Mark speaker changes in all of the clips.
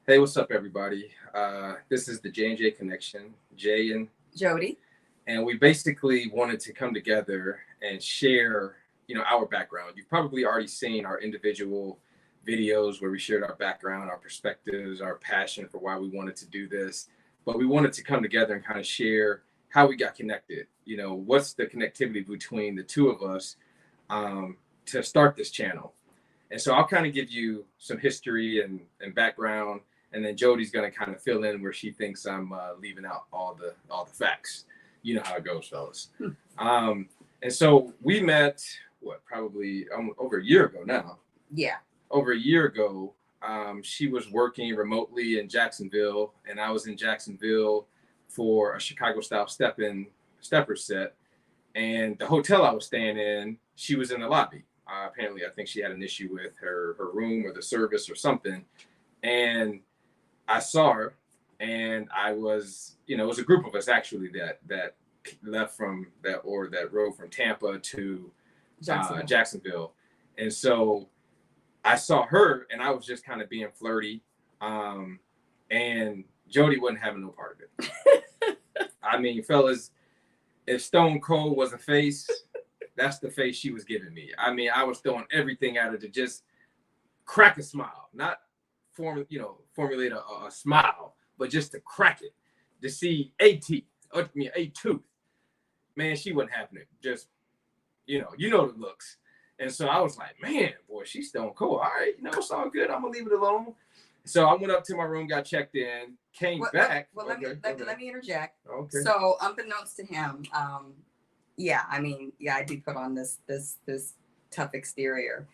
Speaker 1: Hey, what's up, everybody? This is the J&J Connection, Jay and
Speaker 2: Jody.
Speaker 1: and we basically wanted to come together and share, our background. You've probably already seen our individual videos where we shared our background, our perspectives, our passion for why we wanted to do this. But we wanted to come together and kind of share how we got connected. What's the connectivity between the two of us to start this channel. And so I'll kind of give you some history and background, and then Jody's going to kind of fill in where she thinks I'm leaving out all the facts. You know how it goes, fellas. And so we met probably over a year ago now.
Speaker 2: Yeah.
Speaker 1: Over a year ago, she was working remotely in Jacksonville, and I was in Jacksonville for a Chicago style stepper set. And the hotel I was staying in, she was in the lobby. Apparently, I think she had an issue with her room or the service or something. And I saw her, and I was, it was a group of us actually that left that rode from Tampa to Jacksonville. And so I saw her, and I was just kind of being flirty. And Jody wasn't having no part of it. I mean, fellas, if Stone Cold was a face, that's the face she was giving me. I mean, I was throwing everything at her to just crack a smile, not formulate a smile, but just to crack it, to see a teeth, a tooth. Man, she wasn't having it. Just, the looks. And so I was like, man, boy, she's Stone Cold. All right, it's all good. I'm gonna leave it alone. So I went up to my room, got checked in, came back.
Speaker 2: Well, okay, let me interject.
Speaker 1: Okay.
Speaker 2: So unbeknownst to him, I do put on this tough exterior.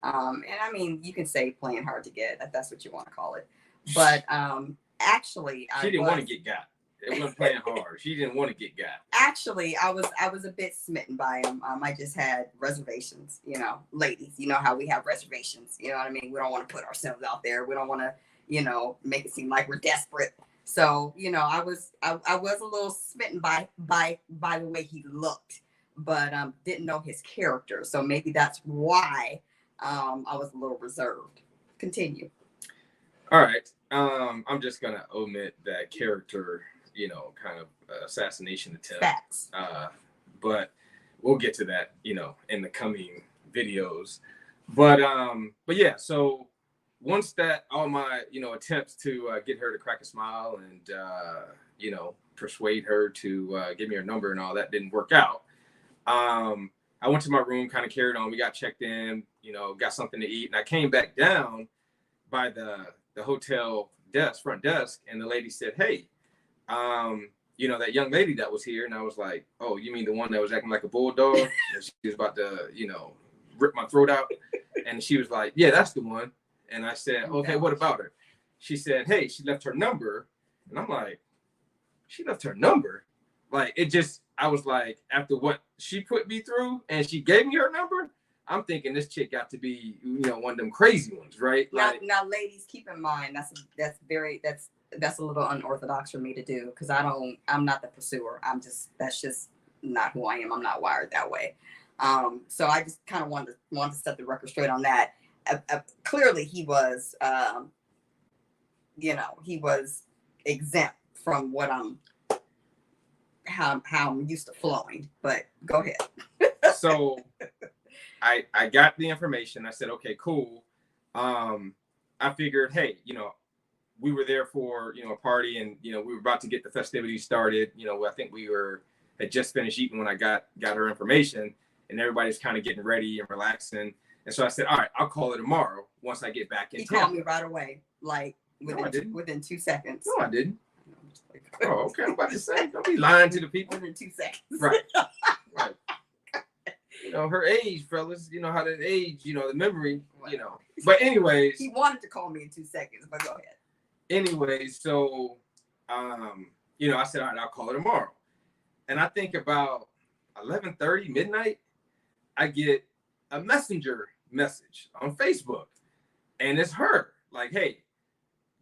Speaker 2: And I mean, you can say playing hard to get, if that's what you want to call it. But actually,
Speaker 1: she didn't want to get got. It wasn't playing hard. She didn't want to get got.
Speaker 2: Actually, I was a bit smitten by him. I just had reservations, ladies. You know how we have reservations. You know what I mean? We don't want to put ourselves out there. We don't want to, make it seem like we're desperate. So, I was a little smitten by the way he looked, but didn't know his character. So maybe that's why I was a little reserved. Continue.
Speaker 1: All right. I'm just gonna omit that character, kind of assassination attempt.
Speaker 2: Facts.
Speaker 1: But we'll get to that, in the coming videos. But yeah. So once that all my attempts to get her to crack a smile and persuade her to give me her number and all that didn't work out, I went to my room, kind of carried on. We got checked in, got something to eat, and I came back down by the hotel front desk, and the lady said, "Hey, that young lady that was here," and I was like, "Oh, you mean the one that was acting like a bulldog?" And she was about to, rip my throat out, and she was like, "Yeah, that's the one." And I said, "Okay, what about her?" She said, "Hey, she left her number," and I'm like, "She left her number?" Like I was like, after what she put me through, and she gave me her number, I'm thinking this chick got to be, one of them crazy ones, right?
Speaker 2: Now, ladies, keep in mind that's a little unorthodox for me to do because I'm not the pursuer. That's just not who I am. I'm not wired that way. So I just kind of wanted to set the record straight on that. Clearly, he was, he was exempt from how I'm used to flowing. But go ahead.
Speaker 1: So I got the information. I said, okay, cool. I figured, hey, we were there for, a party, and, we were about to get the festivities started. I think we had just finished eating when I got her information, and everybody's kind of getting ready and relaxing. And so I said, all right, I'll call her tomorrow once I get back in town.
Speaker 2: He called me right away, like within 2 seconds.
Speaker 1: No, I didn't. Oh, okay. I'm about to say, don't be lying to the people.
Speaker 2: Within 2 seconds.
Speaker 1: Right. Right. Her age, fellas, how that age, the memory, But anyways.
Speaker 2: He wanted to call me in 2 seconds, but go ahead.
Speaker 1: Anyways, so, I said, all right, I'll call her tomorrow. And I think about 11:30, midnight, I get a messenger message on Facebook. And it's her. Like, hey,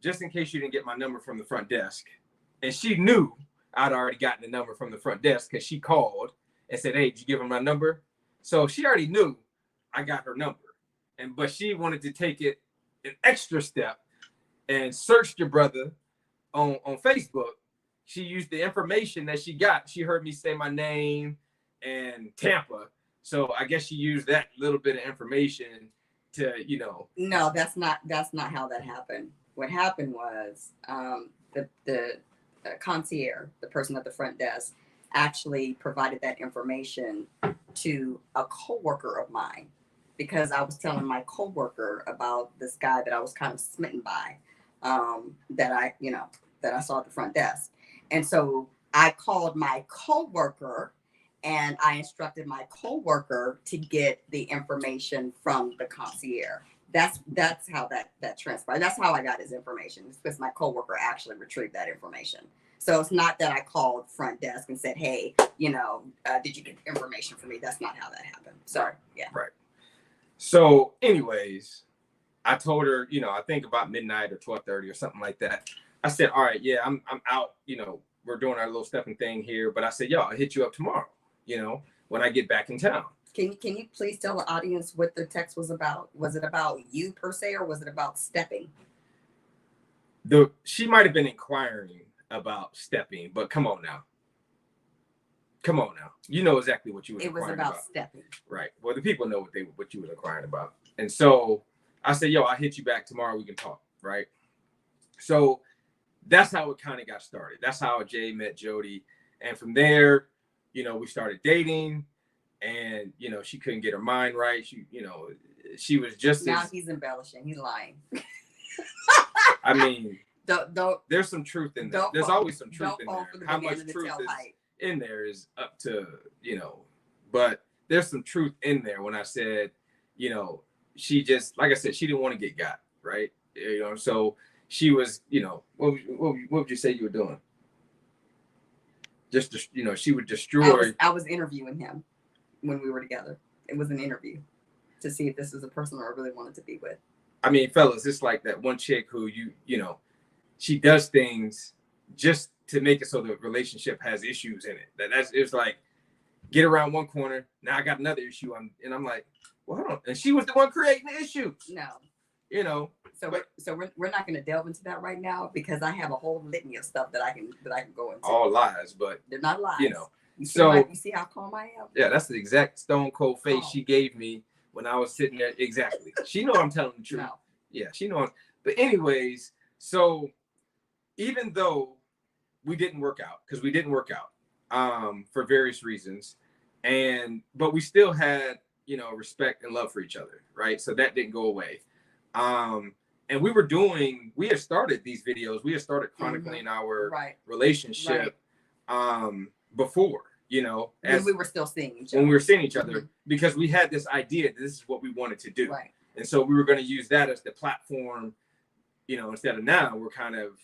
Speaker 1: just in case you didn't get my number from the front desk. And she knew I'd already gotten the number from the front desk because she called and said, hey, did you give her my number? So she already knew I got her number. But she wanted to take it an extra step and searched your brother on Facebook. She used the information that she got. She heard me say my name and Tampa. So I guess she used that little bit of information to,
Speaker 2: No, that's not how that happened. What happened was the concierge, the person at the front desk, actually provided that information to a coworker of mine, because I was telling my coworker about this guy that I was kind of smitten by, that I saw at the front desk. And so I called my coworker and I instructed my coworker to get the information from the concierge. That's how that transpired. That's how I got his information. It's because my coworker actually retrieved that information. So it's not that I called front desk and said, "Hey, did you get information for me?" That's not how that happened. Sorry. Yeah.
Speaker 1: Right. So, anyways, I told her, I think about midnight or 12:30 or something like that. I said, "All right, yeah, I'm out. We're doing our little stepping thing here." But I said, "Yo, I'll hit you up tomorrow. When I get back in town."
Speaker 2: Can you please tell the audience what the text was about? Was it about you per se, or was it about stepping?
Speaker 1: She might have been inquiring about stepping, but come on now. You know exactly what you were inquiring about. It was about
Speaker 2: stepping.
Speaker 1: Right. Well, the people know what you were inquiring about. And so I said, "Yo, I'll hit you back tomorrow. We can talk." Right. So that's how it kind of got started. That's how Jay met Jodie. And from there, we started dating, and, she couldn't get her mind right. She was just
Speaker 2: now he's embellishing. He's lying.
Speaker 1: I mean,
Speaker 2: don't
Speaker 1: there's some truth in there. There's always some truth in there. How much truth is in there is up to, but there's some truth in there when I said, she just, like I said, she didn't want to get got, right? So she was, what would you say you were doing? Just, she would destroy.
Speaker 2: I was interviewing him when we were together. It was an interview to see if this was a person I really wanted to be with.
Speaker 1: I mean, fellas, it's like that one chick who she does things just to make it so the relationship has issues in it. It's like, get around one corner, now I got another issue. I'm like, well, hold on. And she was the one creating the issues.
Speaker 2: No. So we're not going to delve into that right now, because I have a whole litany of stuff that I can go into.
Speaker 1: All lies, but
Speaker 2: they're not lies. You see how calm I am?
Speaker 1: Yeah, that's the exact stone cold face she gave me when I was sitting there. Exactly. She know I'm telling the truth. No. Yeah, she knows. But anyways, so even though we didn't work out, for various reasons, but we still had, respect and love for each other, right? So that didn't go away. And we had started these videos. We had started chronicling our relationship before,
Speaker 2: as we were still seeing each other.
Speaker 1: When we were seeing each other, because we had this idea that this is what we wanted to do.
Speaker 2: Right.
Speaker 1: And so we were going to use that as the platform, instead of now we're kind of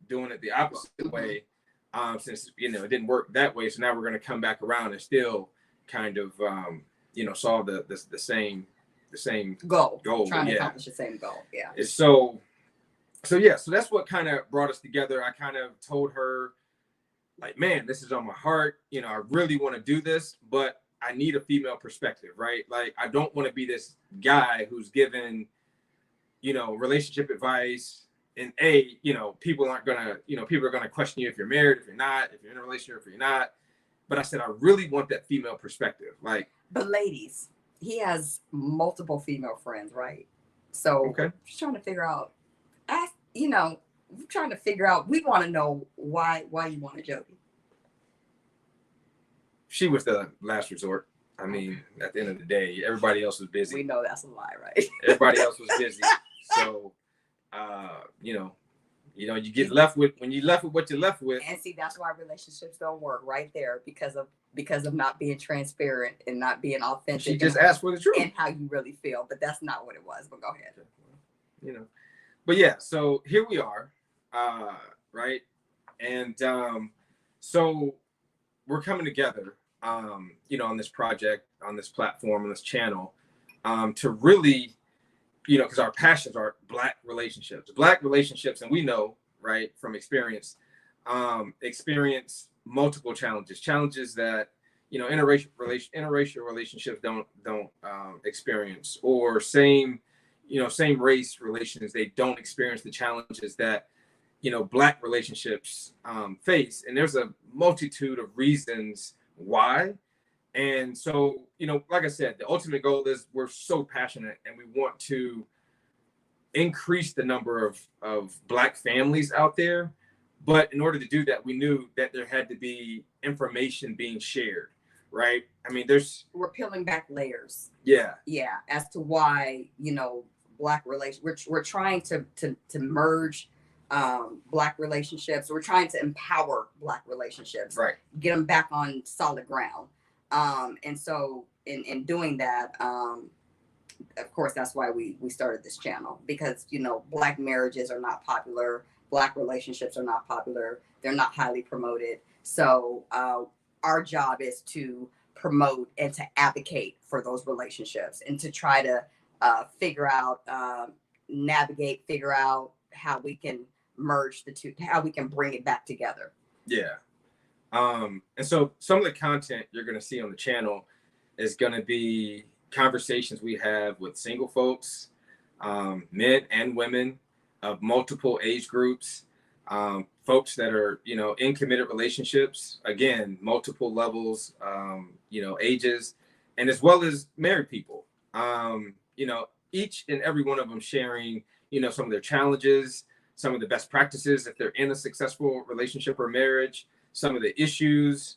Speaker 1: doing it the opposite way, since, it didn't work that way. So now we're going to come back around and still kind of, solve the same goal.
Speaker 2: Trying to accomplish the same goal. Yeah.
Speaker 1: So that's what kind of brought us together. I kind of told her, like, man, this is on my heart. I really want to do this, but I need a female perspective, right? Like, I don't want to be this guy who's given, relationship advice, and people are going to question you if you're married, if you're not, if you're in a relationship, if you're not. But I said, I really want that female perspective.
Speaker 2: But ladies, he has multiple female friends, right? So
Speaker 1: okay.
Speaker 2: Just trying to figure out, we want to know why you wanted Jodie.
Speaker 1: She was the last resort. I mean, at the end of the day, everybody else was busy.
Speaker 2: We know that's a lie, right?
Speaker 1: Everybody else was busy. So, you get left with, when you left with what you're left with.
Speaker 2: And see, that's why relationships don't work right there, because of not being transparent and not being authentic.
Speaker 1: She just asked for the truth
Speaker 2: and how you really feel, but that's not what it was. But go ahead.
Speaker 1: But yeah, so here we are, right? And so we're coming together, on this project, on this platform, on this channel, to really, because our passions are Black relationships, and we know, right, from experience multiple challenges that, interracial relationships don't experience, or same, same race relations, they don't experience the challenges that, Black relationships face. And there's a multitude of reasons why. And so, like I said, the ultimate goal is we're so passionate and we want to increase the number of Black families out there. But in order to do that, we knew that there had to be information being shared, right? I mean,
Speaker 2: we're peeling back layers.
Speaker 1: Yeah.
Speaker 2: Yeah. As to why, Black relations, we're trying to merge Black relationships. We're trying to empower Black relationships,
Speaker 1: right?
Speaker 2: Get them back on solid ground. And so in doing that, of course, that's why we started this channel, because, Black marriages are not popular. Black relationships are not popular. They're not highly promoted. So our job is to promote and to advocate for those relationships and to try to figure out how we can merge the two, how we can bring it back together.
Speaker 1: Yeah. And so some of the content you're going to see on the channel is going to be conversations we have with single folks, men and women of multiple age groups, folks that are, in committed relationships, again, multiple levels, ages, and as well as married people, each and every one of them sharing, some of their challenges, some of the best practices if they're in a successful relationship or marriage, some of the issues,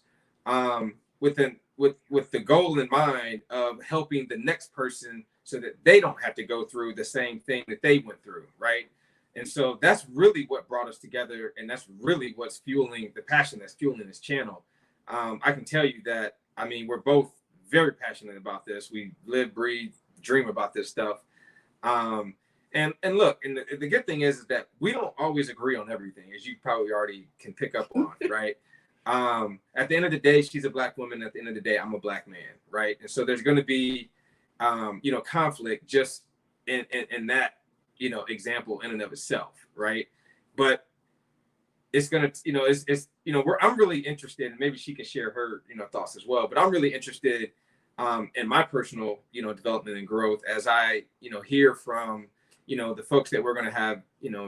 Speaker 1: with the goal in mind of helping the next person so that they don't have to go through the same thing that they went through, right? And so that's really what brought us together, and that's really what's fueling the passion that's fueling this channel. I can tell you that, we're both very passionate about this. We live, breathe, dream about this stuff. And look, and the good thing is that we don't always agree on everything, as you probably already can pick up on, right? At the end of the day, she's a Black woman. At the end of the day, I'm a Black man, right? And so there's going to be, conflict just in that, example in and of itself, right? But it's gonna, I'm really interested, and maybe she can share her, thoughts as well. But I'm really interested in my personal, development and growth as I, hear from, the folks that we're gonna have,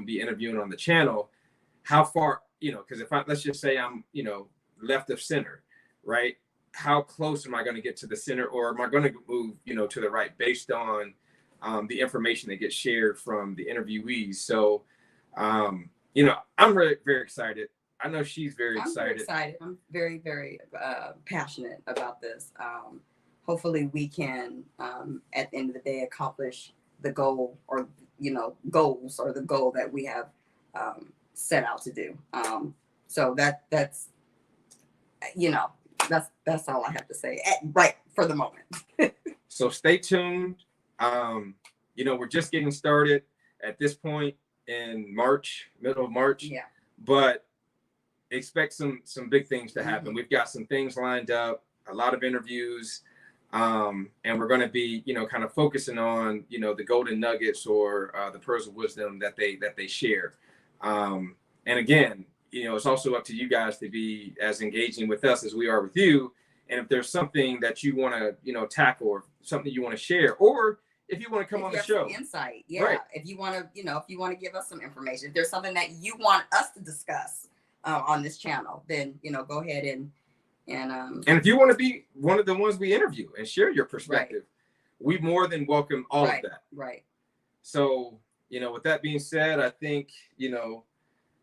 Speaker 1: be interviewing on the channel. How far, because let's just say I'm, left of center, right? How close am I going to get to the center, or am I going to move, to the right based on the information that gets shared from the interviewees? So, I'm really very excited. I know she's very excited.
Speaker 2: I'm very, very passionate about this. Hopefully we can, at the end of the day, accomplish the goal, or, goals, or the goal that we have set out to do. So that's all I have to say right for the moment.
Speaker 1: So stay tuned. We're just getting started at this point in March, middle of March.
Speaker 2: Yeah.
Speaker 1: But expect some big things to happen. Mm-hmm. We've got some things lined up, a lot of interviews, and we're going to be, kind of focusing on, the golden nuggets or the pearls of wisdom that they share. And again, it's also up to you guys to be as engaging with us as we are with you. And if there's something that you want to, tackle, or something you want to share, or if you want to come on the show,
Speaker 2: insight, yeah.
Speaker 1: Right.
Speaker 2: If you want to, if you want to give us some information, if there's something that you want us to discuss on this channel, then go ahead and
Speaker 1: if you want to be one of the ones we interview and share your perspective, we more than welcome all of that.
Speaker 2: Right.
Speaker 1: So, with that being said, I think,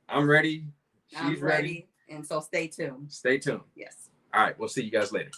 Speaker 1: I'm ready. She's ready.
Speaker 2: And so stay tuned.
Speaker 1: Stay tuned.
Speaker 2: Yes.
Speaker 1: All right. We'll see you guys later.